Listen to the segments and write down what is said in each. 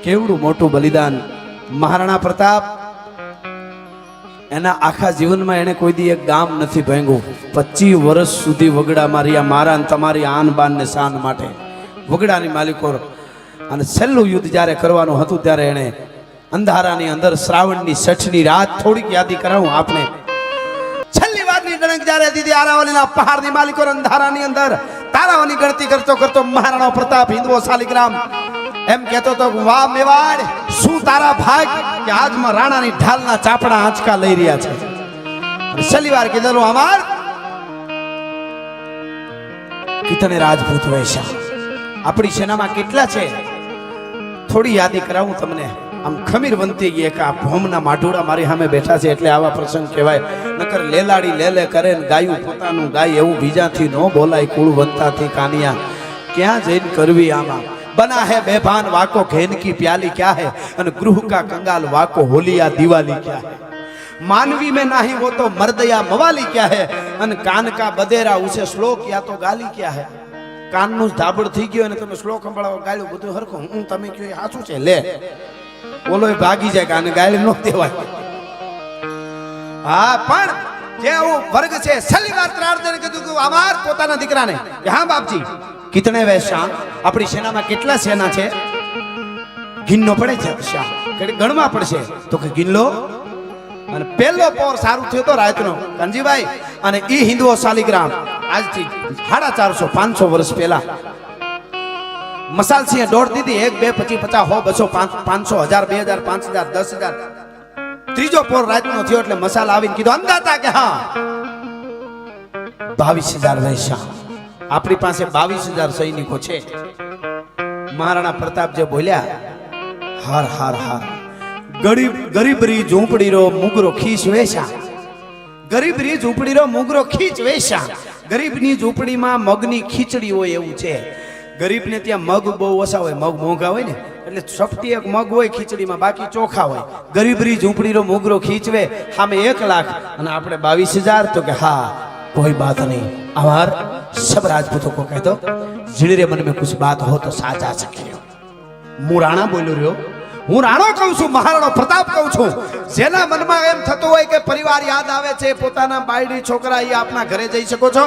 કેવડું મોટું બલિદાન મહારાણા પ્રતાપ એના આખા જીવનમાં એને કોઈ દી એક ગામ નથી ભાંગ્યું 25 વર્ષ સુધી વગડા માર્યા મારા અને તમારી આન બાન ને શાન માટે વગડાની માલિકો અને છેલ્લું યુદ્ધ જ્યારે કરવાનું હતું ત્યારે એને અંધારાની અંદર શ્રાવણની 6ની રાત થોડીક યાદી કરાવું આપણે છેલ્લી વારની ડણક જ્યારે દીધી આરાવલીના પહાડની માલિકો અંધારાની અંદર તારાઓની ગણતી કરતો કરતો મહારાણા પ્રતાપ હિંદવો શાલિગ્રામ એમ કહેતો તો વાહ મેવાડ શું તારા ભાગ કે આજમાં રાણાની ઢાલના ચાપડા આંચકા લઈ રહ્યા છે છેલ્લી વાર કીધેલું અમાર કિતને રાજપૂત વૈશા આપણી સેનામાં કેટલા છે થોડી યાદી કરાવું તમને આમ ખમીર બનતી ગઈ કે આ ભોમના માઢોડા મારી સામે બેઠા છે એટલે આવા પ્રસંગ કહેવાય નકર લેલાડી લેલે કરે ને ગાયું પોતાનું ગાય એવું બીજાથી ન બોલાય કુળ બનતાથી કાનિયા ક્યાં જઈને કરવી આમાં बना है बेभान वाको घेन की प्याली क्या है अन गृह का कंगाल वाको होलिया दिवाली क्या है मानवी में नहीं वो तो मर्द या मवाली क्या है अन कान का बदेरा उसे श्लोक या तो गाली क्या है कान નું ધાબળ થઈ ગયો અને તમે શ્લોક સંભળાવો ગાળ્યું બધું હરખો હું તમે કયો સાચું છે લે ઓલો ભાગી જાય કાને ગાળી નો દેવાય હા પણ જે વર્ગ છે છેલ્લી વાર ત્રાર્જન કીધું કે અમાર પોતાના દીકરાને હા બાપજી कितने वैश्या अपनी सेना में कितना सेना है गिननो पड़े છે શા ગણવા પડશે તો કે ગિન લો અને પહેલો પોર સારું થયો તો રાતનો કાનજીભાઈ અને ઈ હિન્દુઓ શાલિગ્રામ આજથી 450 500 વર્ષ પહેલા મસાલ સિંહ દોડ દીધી 1 2 25 50 100 200 500 1000 2000 5000 10000 ત્રીજો પોર રાતનો થયો એટલે મસાલ આવીને કીધું અંદાતા કે હા 22000 વૈશ્યા આપણી પાસે 22000 સૈનિકો છે મહારાણા પ્રતાપ જે બોલ્યા હાર હાર હાર ગરીબરી ઝૂંપડી રો મુગરો ખીચ વેશા ગરીબરી ઝૂંપડી રો મુગરો ખીચ વેશા ગરીબની ઝૂંપડીમાં મગની ખીચડી હોય એવું છે ગરીબને ત્યાં મગ બહુ ઓછા હોય મગ મોંઘા હોય ને એટલે સફટી એક મગ હોય ખીચડીમાં બાકી ચોખા હોય ગરીબરી ઝૂંપડી રો મુગરો ખીચવે સામે 1 લાખ અને આપણે 22000 તો કે હા कोई बात नहीं हमार सब राजपूतों को कह दो जिड़े मन में कुछ बात हो तो साझा सके હું રાણા બોલ્યો રહ્યો હું રાણો કહું છું મહારાણો પ્રતાપ કહું છું જેના મનમાં એમ થતું હોય કે પરિવાર યાદ આવે છે પોતાના બાયડી છોકરા એ આપના ઘરે જઈ શકો છો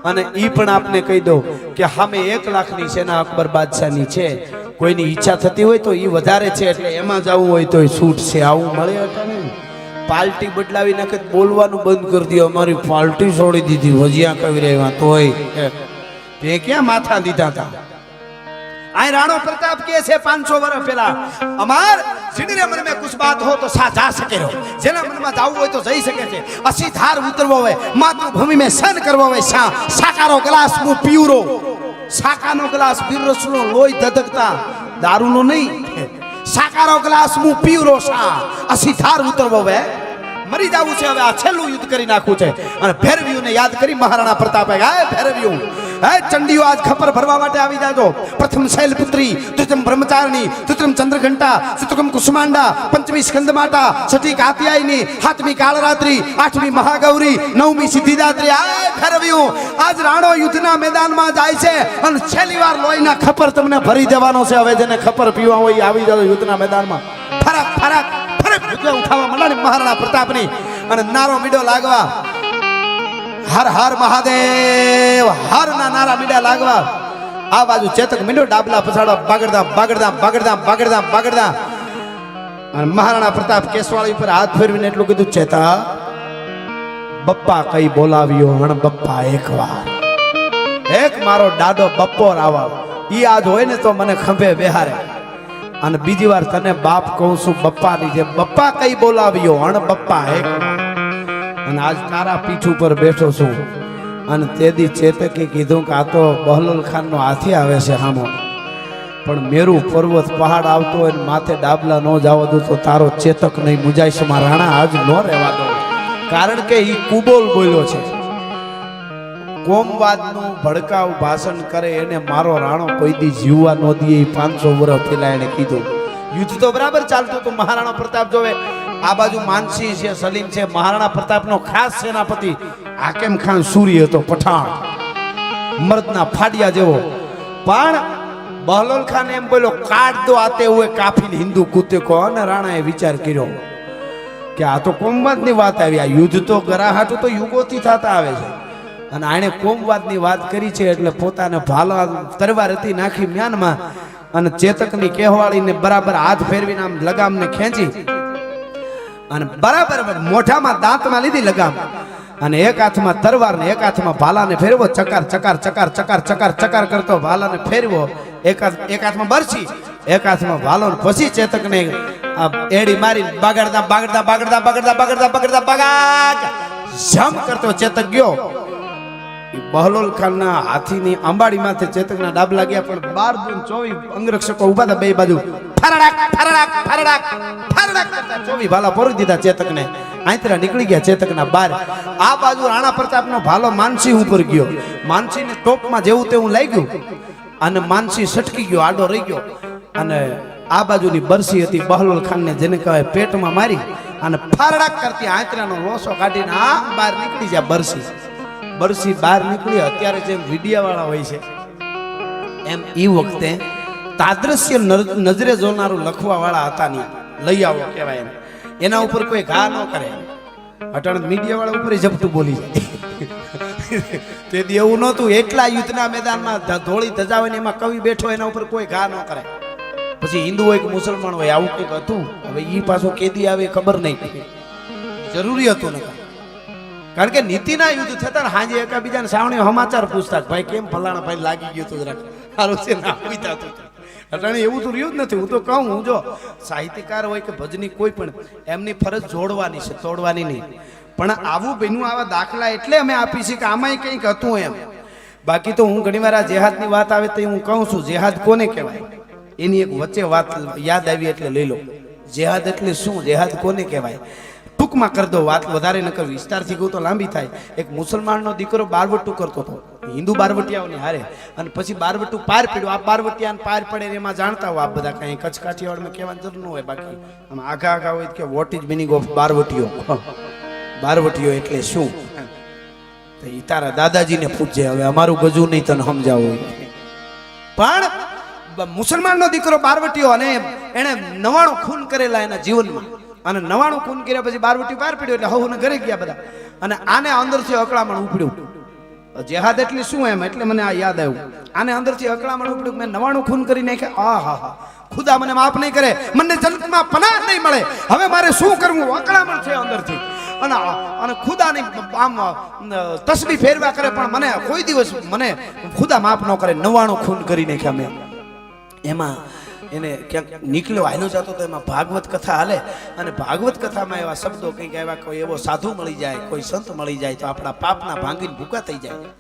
અને ઈ પણ આપને કહી દો કે સામે 1 લાખની સેના અકબર બાદશાહની છે કોઈની ઈચ્છા થતી હોય તો ઈ વધારે છે એટલે એમાં જવું હોય તો છૂટ છે આવું મળે હતા ને પાર્ટી બદલાવી નાખે બોલવાનું બંધ કરી દો અમારી પાર્ટી છોડી દીધી વજિયા કવી રહ્યા તોય તે ક્યાં માથા દીધા હતા આ રાણો પ્રતાપ કે છે 500 વર્ષ પહેલા અમાર સિંદરે મન में कुछ बात हो तो सा जा सके रो જેના મનમાં જાવું હોય તો જઈ શકે છે અસી ધાર ઉતરવો હોય માતૃભૂમિ में सन કરવો હોય સાકારો ગ્લાસ હું પીવરો સાકાનો ગ્લાસ બીરસનો લોહી ધધકતા દારૂનો નહીં સાકારો ગ્લાસ હું પીવરો સા અસી ધાર ઉતરવો હોય મરી જાવું છે હવે આ છેલ્લું યુદ્ધ કરી નાખવું છે અને ભેરવીઓને યાદ કરી મહારાણા પ્રતાપે ગાય ભેરવીઓ હે ચંડીઓ આજ ખબર ભરવા માટે આવી જાજો પ્રથમ શૈલપુત્રી દ્વિતીયમ બ્રહ્મચારિણી તૃતીયમ ચંદ્રઘંટા ચતુર્થમ કુસુમાંડા પંચમી સ્કંદમાતા છઠ્ઠી કાત્યાયની સાતમી કાળરાત્રી આઠમી મહાગૌરી નવમી સિદ્ધિદાત્રી આ ભેરવીઓ આજ રાણો યુદ્ધના મેદાનમાં જાય છે અને છેલ્લી વાર લોહીના ખપર તમને ભરી દેવાનો છે હવે જેને ખપર પીવા હોય આવી જાજો યુદ્ધના મેદાનમાં ફરક ફરક ઉઠાવા મળવાની મહારાણા પ્રતાપની અને નારો મીડો લાગવા હર હર મહાદેવ હર ના નારા મીડા લાગવા આ બાજુ ચેતક મીડો ડાબલા પછાડવા બાગડધામ બાગડધામ બાગડધામ બાગડધામ બાગડધામ અને મહારાણા પ્રતાપ કેસવાળી ઉપર હાથ ફેરવીને એટલું કીધું ચેતા બપ્પા કઈ બોલાવ્યો હણ બપ્પા એકવાર એક મારો ડાડો બપ્પોર આવા ઈ આજ હોય ને તો મને ખંભે બેહારે અને બીજી વાર તને બાપ કહું છું બપ્પાની જેમ બપ્પા કઈ બોલાવ્યો હણ બપ્પા એક અને આજ તારા પીઠ ઉપર બેઠો છું અને તેદી ચેતકે કીધું કે આ તો બહલોલ ખાન નો હાથી આવે છે હામો પણ મેરુ પર્વત પહાડ આવતો હોય ને માથે ડાબલા ન જવા દો તો તારો ચેતક નહીં મુજાઈશમાં રાણા આજ ન રહેવા દો કારણ કે ઈ કુબોલ બોલ્યો છે કોમવાદનું ભડકાવ ભાષણ કરે એને મારો રાણો કોઈ દી જીવવા ન દે 500 વર્ષ પહેલા એને કીધું યુદ્ધ તો બરાબર ચાલતું તો મહારાણા પ્રતાપ જોવે આ બાજુ માનસિંહ છે સલીમ છે મહારાણા પ્રતાપનો ખાસ સેનાપતિ હાકેમ ખાન સૂરી હતો પઠાણ મર્દના ફાડિયા જેવો પણ બહલોલ ખાન એમ બોલ્યો કાટ દો આતે હુએ કાફિલ હિન્દુ કુતે કો. અને રાણાએ વિચાર કર્યો કે આ તો કોમવાદની વાત આવી. આ યુદ્ધ તો ગરાહાટું તો યુગોથી થતા આવે છે અને આણે કોમવાદની વાત કરી છે એટલે પોતાને ભાલા તરવાર હતી નાખી મ્યાનમાં અને ચેતકની કહેવાળીને બરાબર હાથ ફેરવીને આમ લગામને ખેંચી અને બરાબર મોઢામાં દાંતમાં લીધી લગામ અને એક હાથમાં તરવાર ને એક હાથમાં ભાલાને ફેરવો. ચકાર ચકાર ચકાર ચકાર ચકાર ચકાર કરતો ભાલાને ફેરવો. એક હાથમાં બરછી એક હાથમાં ભાલો. પછી ચેતકને એડી મારી બાગડતા બાગડતા બાગડતા બાગડતા બાગડતા બાગડતા બાગાગ જમ કરતો ચેતક ગયો. બહલોલ ખાનના હાથીની અંબાડી માથે ચેતકના ડાબલા ગયા પણ 12-24 અંગરક્ષકો ઉભા હતા બે બાજુ. ફરડાક ફરડાક ફરડાક ફરડાક કરતા 24 ભાલા પોરી દીધા ચેતકને. આંતરા નીકળી ગયા ચેતકના બહાર. આ બાજુ રાણા પ્રતાપનો ભાલો માનસી ઉપર ગયો. માનસીને ટોપમાં જેવું તેવું લાગ્યું અને માનસી સટકી ગયો, આડો રહી ગયો. અને આ બાજુની બરસી હતી બહલોલ ખાનને જેને કહેવાય પેટમાં મારી અને ફરડાક કરતી આંતરાનો લોસો કાઢીને આ બહાર નીકળી જાય. બરસી બહાર નીકળી. અત્યારે જેમ વીડિયા વાળા હોય છે એમ એ વખતે તાદ્રશ્ય નજરે જોનારું લખવા વાળા હતા નહીં. લઈ આવો કહેવાય એમ. એના ઉપર કોઈ ઘા ન કરે. અટાણ મીડિયા વાળા ઉપર ઝપટું બોલી જાય. તેથી એવું નહોતું. એટલા યુદ્ધના મેદાનમાં ધોળી ધજા હોય ને એમાં કવિ બેઠો એના ઉપર કોઈ ઘા ન કરે. પછી હિન્દુ હોય કે મુસલમાન હોય આવું કંઈક હતું. હવે એ પાછું કેદી આવે ખબર નહીં. જરૂરી હતું ને કારણ કે નીતિના યુદ્ધ થતા ને હાજે એકાબીજાને સાવણી સમાચાર પૂછતા ભાઈ કેમ ફલાણા ભાઈ લાગી ગયું તું જરાક સારું છે ના પૂછતા હતું. અટાણે એવું તો રહ્યું જ નથી. હું તો કહું હું જો સાહિત્યકાર હોય કે ભજની કોઈ પણ એમની ફરજ જોડવાની છે, તોડવાની નહીં. પણ આવું બન્યું આવા દાખલા એટલે અમે આપી છે કે આમાંય કંઈક હતું એમ. બાકી તો હું ઘણી વાર આ જેહાદની વાત આવે તો હું કહું છું જેહાદ કોને કહેવાય એની એક વચ્ચે વાત યાદ આવી એટલે લઈ લો. જેહાદ એટલે શું, જેહાદ કોને કહેવાય ટૂંકમાં કરી દો વાત, વધારે ન કરવી. વિસ્તારથી કહું તો લાંબી થાય. એક મુસલમાનનો દીકરો બારવટું કરતો હતો હિન્દુ બારવટિયાઓની હારે અને પછી બારવટું પાર પડ્યું. આ બારવટિયાને પાર પડે એમાં જાણતા હોય આપ બધા. કઈ કચ્છ કાઠિયાવાડમાં કહેવાની જરૂર ન હોય. બાકી આમ આઘા આઘા હોય કે વોટ ઇઝ મિનિંગ ઓફ બારવટીયો. બારવટીયો એટલે શું તો ઈ તારા દાદાજીને પૂછજે. હવે અમારું ગજુ નહીં તને સમજાવું. પણ મુસલમાનનો દીકરો બારવટીયો અને એને 99 ખૂન કરેલા એના જીવનમાં અને 99 ખૂન કર્યા પછી બારવટી પાર પડ્યો એટલે હવને ઘરે ગયા બધા. અને આને અંદરથી અકળામણ ઉપડ્યું. જેહાદ એટલે શું એમ એટલે મને આ યાદ આવ્યું. આને અંદરથી અકળામણ ઉપડ્યું મેં 99 ખૂન કરી નાખ્યા. આ હા હા ખુદા મને માફ નહીં કરે, મને જન્નતમાં પનાહ નહીં મળે, હવે મારે શું કરવું? અકળામણ છે અંદરથી. અને ખુદાની આમ તસબીહ ફેરવા કરે પણ મને કોઈ દિવસ મને ખુદા માફ ન કરે. 99 ખૂન કરી નાખ્યા મેં. એમાં એને ક્યાંક નીકળ્યો હાલ્યો જતો તો એમાં ભાગવત કથા હાલે અને ભાગવત કથામાં એવા શબ્દો કંઈક આવ્યા કોઈ એવો સાધુ મળી જાય, કોઈ સંત મળી જાય તો આપણા પાપના ભાંગીને ભૂકા થઈ જાય.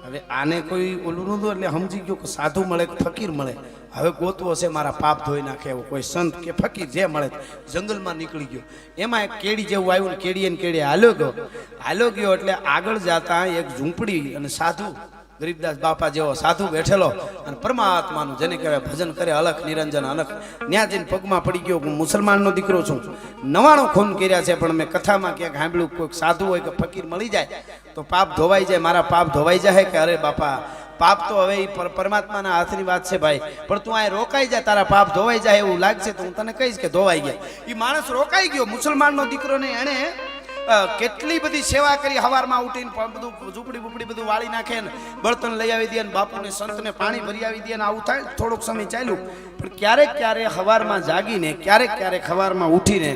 હવે આને કોઈ ઓલું નહોતું એટલે સમજી ગયો કે સાધુ મળે કે ફકીર મળે. હવે ગોતવો છે મારા પાપ ધોઈ નાખે એવો કોઈ સંત કે ફકીર જે મળે. જંગલમાં નીકળી ગયો. એમાં એક કેડી જેવું આવ્યું ને કેડીએ ને કેડીએ હાલ્યો ગયો એટલે આગળ જતા એક ઝૂંપડી અને સાધુ ગરીબદાસ બાપા જેવો સાધુ બેઠેલો અને પરમાત્માનું જેને કહેવાય ભજન કરે અલખ નિરંજન અલખ. ત્યાં જઈને પગમાં પડી ગયો હું મુસલમાનનો દીકરો છું, 99 ખૂન કર્યા છે પણ મેં કથામાં ક્યાંક સાંભળ્યું કોઈક સાધુ હોય કે ફકીર મળી જાય તો પાપ ધોવાઈ જાય. મારા પાપ ધોવાઈ જાય કે અરે બાપા પાપ તો હવે પરમાત્માના હાથની વાત છે ભાઈ, પણ તું આ રોકાઈ જાય તારા પાપ ધોવાઈ જાય એવું લાગશે તો હું તને કહીશ કે ધોવાઈ ગયા. એ માણસ રોકાઈ ગયો. મુસલમાનનો દીકરો ને એણે કેટલી બધી સેવા કરી. હવારમાં ઉઠીને બધું ઝૂંપડી બુપડી બધું વાળી નાખે ને બળતણ લઈ આવી દે ને બાપુને સંતને પાણી ભરી આવી દે ને આવું થાય. થોડોક સમય ચાલ્યું પણ ક્યારેક હવારમાં જાગીને ક્યારેક હવારમાં ઉઠીને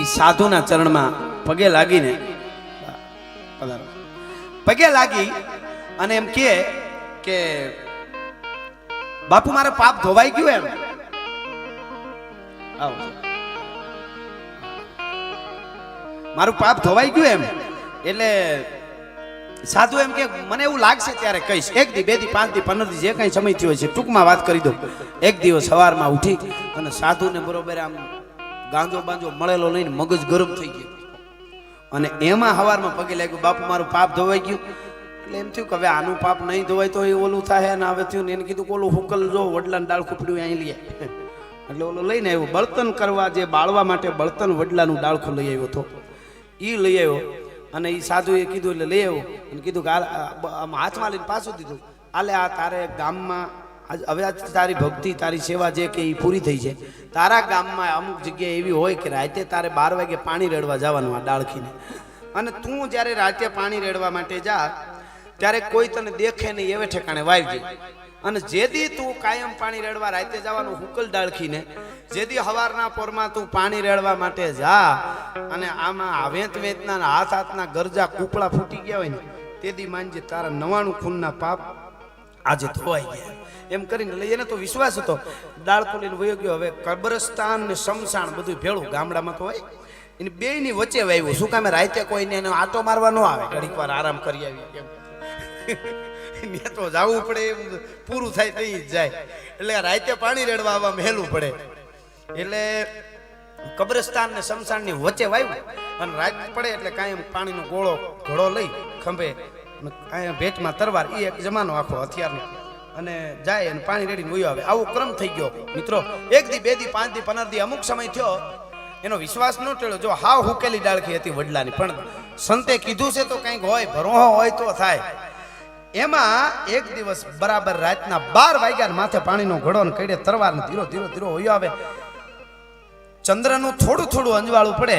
એ સાધુના ચરણમાં પગે લાગીને પગે લાગી અને એમ કે બાપુ મારા પાપ ધોવાઈ ગયું એમ. આવો મારું પાપ ધોવાઈ ગયું એમ. એટલે સાધુ એમ કે મને એવું લાગશે ત્યારે કહીશ. 1 દી 2 દી 5 દી 15 દી જે કઈ સમય થયો છે ટૂંકમાં વાત કરી દઉં. એક દિવસ સવારમાં ઉઠી અને સાધુને બરોબર આમ ગાંજો બાંજો મળેલો લઈને મગજ ગરમ થઈ ગયું અને એમાં સવારમાં પગે લાગ્યું બાપુ મારું પાપ ધોવાઈ ગયું. એટલે એમ થયું કે હવે આનું પાપ નહીં ધોવાય તો એ ઓલું થાય ને હવે થયું ને એને કીધું કે ઓલું હુકલ જો વડલાને ડાળ ખુપડ્યું અહીં લઈએ. એટલે ઓલું લઈને આવ્યો બળતન કરવા જે બાળવા માટે બળતન વડલાનું ડાળખું લઈ આવ્યો હતો. એ લઈ આવ્યો અને એ સાધુએ કીધું એટલે લઈ આવ્યો અને કીધું કે હાથમાં લઈને પાછું દીધું. આલે આ તારે ગામમાં હવે આજ તારી ભક્તિ તારી સેવા જે કે એ પૂરી થઈ છે. તારા ગામમાં અમુક જગ્યાએ એવી હોય કે રાતે તારે 12 વાગે પાણી રેડવા જવાનું આ ડાળખીને, અને તું જ્યારે રાતે પાણી રેડવા માટે જા ત્યારે કોઈ તને દેખે નહીં એવે ઠેકાણે વાવી જાય. અને જેદી તું કાયમ પાણી રેડવા રાતે જવાનું હુકલ ડાળખીને, જેદી હવારના પોરમાં તું પાણી રેડવા માટે જા અને આમાં વેતના હાથના ગરજા કૂપળા ફૂટી ગયા હોય ને, તેદી માનજે તારા 99 ખૂનના પાપ આજે ધોવાઈ ગયા. એમ કરીને લઈ એને તો વિશ્વાસ હતો. ડાળખો લઈને વયો ગયો. હવે કબ્રસ્તાન ને શમશાન બધું ભેળું ગામડામાં તો હોય, એની બેયની વચ્ચે વાવ્યું. શું કામે રાતે કોઈને એનો આટો મારવા ન આવે, ઘડીક વાર આરામ કરી આવી એમ તો જવું પડે, એમ પૂરું થાય તો જ જાય. એટલે રાતે પાણી રેડવા આવવા મહેલું પડે. એટલે કબ્રસ્તાન ને શમશાન ની વચ્ચે વાવ્યું અને રાત પડે એટલે કાયમ પાણીનો ઘોડો લઈ ખંભે ભેટમાં તરવાર, એ એક જમાનો આખો હથિયારનો, અને જાય અને પાણી રેડીને વયો આવે. આવો ક્રમ થઈ ગયો મિત્રો. 1 દી 2 દી 5 દી 15 દી અમુક સમય થયો, એનો વિશ્વાસ ન ટેળ્યો. જો હાવ હુકેલી ડાળખી હતી વડલાની, પણ સંતે કીધું છે તો કંઈક હોય, ભરોહો હોય તો થાય. એમાં એક દિવસ બરાબર રાતના 12 વાગ્યા માથે પાણીનો ઘડો ને કઈડે તરવાર ને ધીરો ધીરો ધીરો હોયો આવે. ચંદ્રનું થોડું થોડું અંજવાળું પડે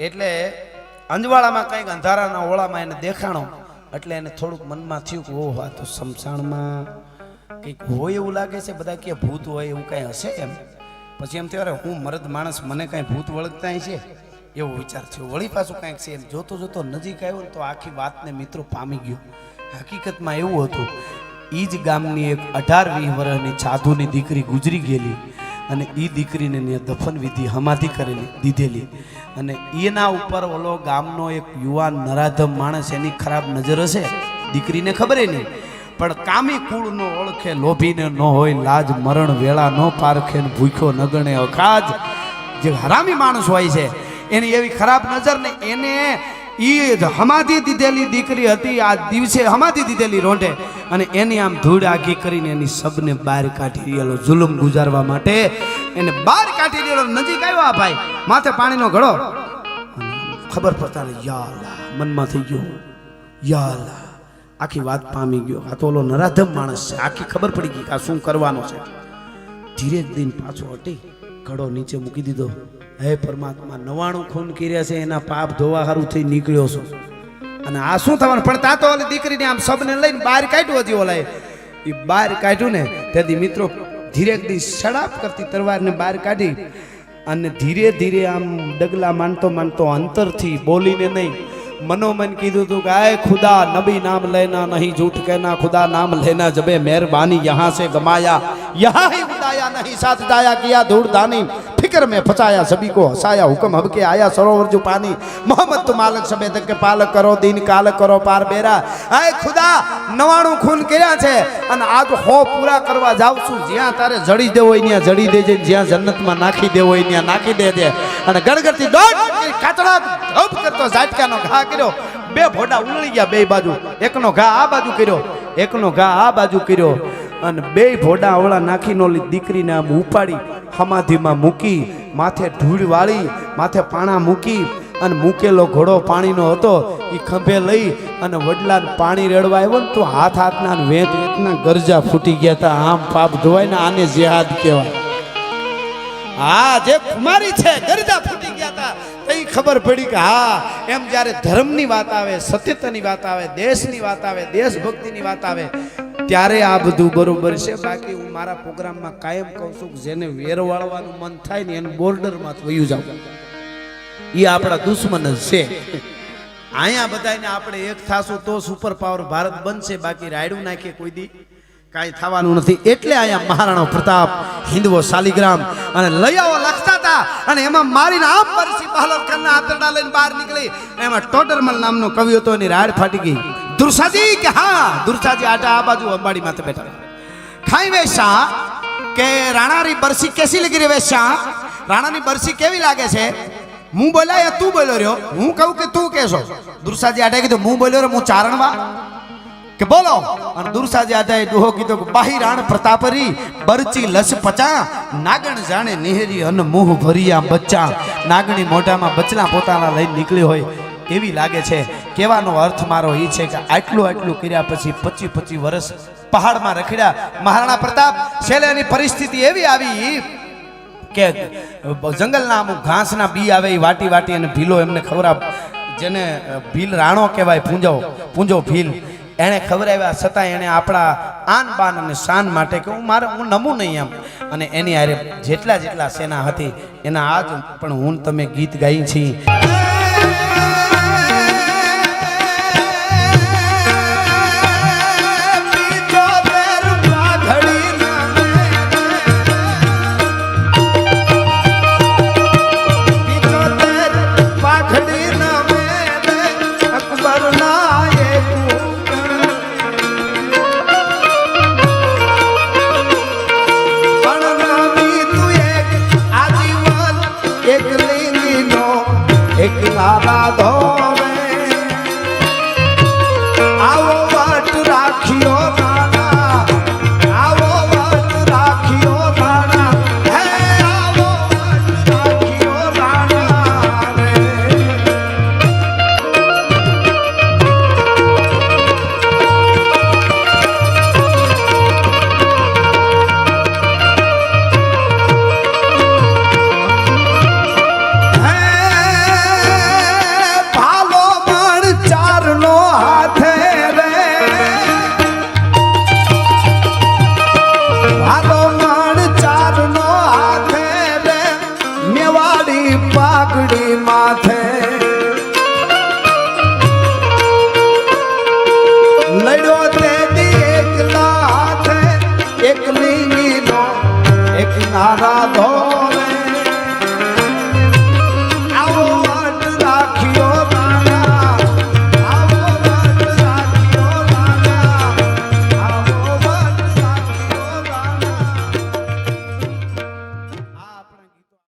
એટલે અંજવાળામાં કંઈક અંધારાના ઓળામાં એને દેખાણો, એટલે એને થોડુંક મનમાં થયું કે ઓહ, આ તો શમશાનમાં કંઈક હોય એવું લાગે છે. બધા કે ભૂત હોય એવું કંઈ હશે એમ. પછી એમ થયું, હું મરદ માણસ, મને કાંઈ ભૂત વળગતા છે એવો વિચાર થયો. વળી પાછું કાંઈક છે એમ. જોતો જોતો નજીક આવ્યો ને તો આખી વાતને મિત્રો પામી ગયો. હકીકતમાં એવું હતું, એ જ ગામની એક 18-20 વર્ષની સાધુની દીકરી ગુજરી ગયેલી, અને એ દીકરીને દફન વિધિ હમાધી કરેલી દીધેલી, અને એના ઉપર ઓલો ગામનો એક યુવાન નરાધમ માણસ, એની ખરાબ નજર હશે, દીકરીને ખબર નહીં, પણ કામી કુળ નો ઓળખે, લોભીને ન હોય લાજ, મરણ વેળા ન પારખે, ભૂખ્યો નગણે અખાજ. જે હરામી માણસ હોય છે એની એવી ખરાબ નજર ને એને ઈ હમાધી દીધેલી દીકરી હતી, આ દિવસે હમાધી દીધેલી રોંઢે, અને એની આમ ધૂળ આખી કરીને એની સબને બહાર કાઢી રહેલો, જુલમ ગુજારવા માટે એને બહાર કાઢી રહેલો. નજીક આવ્યો આ ભાઈ, માથે પાણીનો ઘડો, ખબર પડતા ને યા અલ્લાહ મનમાં થઈ ગયો, યા અલ્લાહ, આખી વાત પામી ગયો. આ તો ઓલો નરાધમ માણસ છે, આખી ખબર પડી ગઈ કે આ શું કરવાનો છે. ધીરે દિન પાછો હટી ઘડો નીચે મૂકી દીધો. હે પરમાત્મા, 99 ખૂન કર્યા છે, એના પાપ ધોવા હારું થઈ નીકળ્યો છું, અને આ શું થવાનું. પણ તા તો ઓલી દીકરીને આમ સબને લઈને બહાર કાઢ્યું હતી. ઓલાએ એ બહાર કાઢ્યું ને તેથી મિત્રો ધીરે દી સડાપ કરતી તરવારને બહાર કાઢી, અને ધીરે ધીરે આમ ડગલા માનતો માનતો અંતરથી બોલીને નહીં, मनोमन कीधु तू गाय खुदा नबी नाम लेना नहीं झूठ कहना, खुदा नाम लेना जबे मेहरबानी यहाँ से गमाया, यहाँ ही उदाया नहीं साथ जाया, किया धूड़ दानी फिक्र में फंसाया, सभी को हंसाया, हुक्म हब के आया सरोवर जो पानी, मोहम्मद तो मालक सबे तक के पालक करो, दीन कालक करो पार बेरा। आए खुदा 99 खून કર્યા છે અને આજ હો પૂરા કરવા જાવ છું, જ્યાં તારે જડી દેવો હોય ત્યાં જડી દેજે, જ્યાં જન્નતમાં નાખી દેવો હોય ત્યાં નાખી દેજે। અને ગણગણતી દોડ કાચડા ધપ કરતો ઝાટકાનો ઘા કર્યો, બે ભોડા ઉલળી ગયા બે બાજુ, એકનો ઘા આ બાજુ કર્યો, એકનો ઘા આ બાજુ કર્યો, અને બે ભોડા ઓળા નાખીને ઓલી દીકરીને આમ ઉપાડી સમાધિમાં મૂકી, માથે ધૂળ વાળી, માથે પાણા મૂકી, અને મૂકેલો ઘોડો પાણીનો હતો એ ખંભે લઈ અને વડલાને પાણી રેડવા આવ્યો ને તો હાથ હાથના વેત વેતના ગરજા ફૂટી ગયા હતા। આમ પાપ ધોવાય ને આને જેહાદ કહેવાય। હા, જે કુમારી છે ગરજા ફૂટી ગયા હતા તો એ ખબર પડી કે હા એમ જ્યારે ધર્મની વાત આવે, સત્યતાની વાત આવે, દેશની વાત આવે, દેશભક્તિની વાત આવે ત્યારે આ બધું બરોબર છે। બાકી હું મારા પ્રોગ્રામમાં કાયમ કહું છું કે જેને વેર વાળવાનું મન થાય ને એને બોર્ડરમાં વયું જાવ, એ આપણા દુશ્મન જ છે। અહીંયા બધાને આપણે એક થાશું તો સુપર પાવર ભારત બનશે, બાકી રાયડું નાખીએ કોઈ દી કાંઈ થવાનું નથી। એટલે અહીંયા મહારાણા પ્રતાપ હિંદવો શાલિગ્રામ અને લયાઓ લખતા હતા, અને એમાં મારીને આમ પરસી બહાલરખાના આતરડા લઈને બહાર નીકળી, એમાં ટોડરમલ નામનો કવિ હતો, એની રાડ ફાટી ગઈ। દુરસાજી કે હા, દુરસાજી આટા આ બાજુ અંબાડી માથે બેઠા ખાઈ વેશા કે રાણાની બરસી કેસી લગી રે વેશા, રાણાની બરસી કેવી લાગે છે? હું બોલ્યા તું બોલ્યો રહ્યો, હું કહું કે તું કહેશો? દુરસાજી આટાએ કીધું હું બોલ્યો રહ્યો, હું ચારણવા કે બોલો? અને દુરસાજી આટાએ ડોહો કીધો કે બાહી રાણ પ્રતાપરી બરચી લસ પચા, નાગણ જાણે નેહરી અન મુહ ભરિયા બચ્ચા। નાગણી મોઢામાં બચલા પોતાના લઈને નીકળી હોય એવી લાગે છે. કહેવાનો અર્થ મારો એ છે કે આટલું આટલું કર્યા પછી 25 વર્ષ પહાડમાં રખડ્યા મહારાણા પ્રતાપ. છેલ્લે એની પરિસ્થિતિ એવી આવી કે જંગલના અમુક ઘાસના બી આવે એ વાટી વાટી અને ભીલો એમને ખવડાવ, જેને ભીલ રાણો કહેવાય, પૂંજો ભીલ, એણે ખવડાવ્યા છતાં એણે આપણા આન બાન અને શાન માટે કે હું નમું નહીં એમ, અને એની હારે જેટલા સેના હતી એના આજ પણ હું તમે ગીત ગાઈ છીએ.